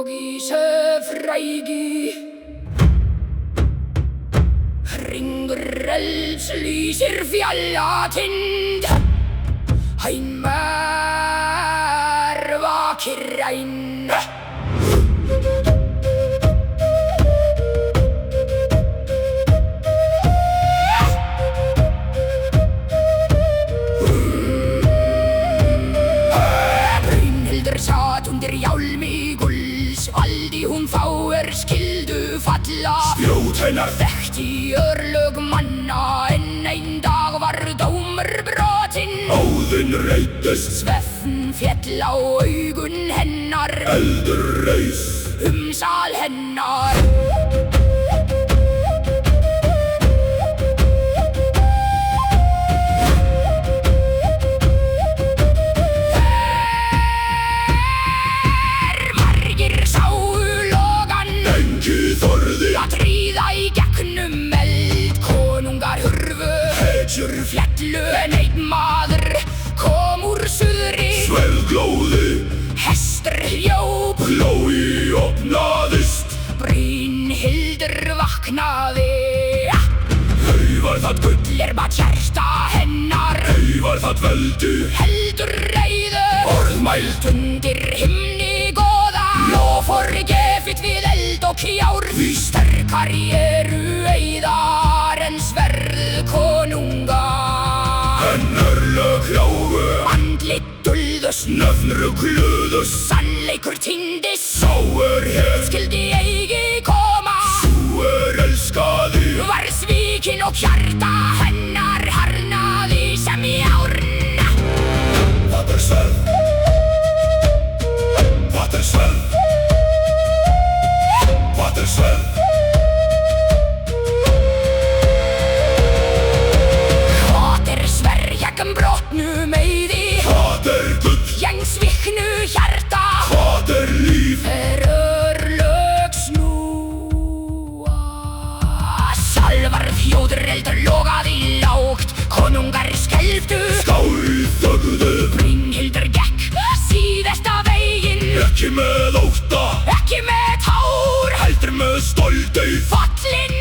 og í söfrægi. Hringur elds lýsir fjallatind, heimar vakir ein. Brynhildur satt undir hjálmi gulls, valdi hún fáir skildu falla. Spjót hennar Þekkti örlög manna, en ein dag var dómur brotinn. Óðinn reiddist, Svefn féll á augun hennar, eldur reis. sal hennar. Margir sáu logan, Engi þorði að tríða í gegnum eld. Konungar hurfu, hetjur fjallu, en einn maður kom úr suðri. Svelglóði, Hestur hljóp, blói opnaðist. Brynhildur vaknaði. Var það gull, Lerbat hjarta hennar, var það veldi. heldur reiðu. Orð mælt Undir himni góða, lofor gefið við eld og kjár. Því Sterkari eru eiðar en sverð konunga. en örlög hrjáu, Andlit dulðust, nöfn rugluðust. sannleikur týndist. Sá hét, Skildi eigi koma, sú elskaði. var svikin og hjarta hennar harnaði sem járn. Það sverð, það sverð, það sverð. Hvað sverjagum brotnu meiði, Það gull, jeng sviknu hjarta. það líf. Örlög snúa, salvarð hjóður eldur logaði lágt. Konungar skelfdu, Skái þögðu, Brynhildur gekk síðasta veginn. ekki með ótta, Ekki með tár, heldur með stolti. fallin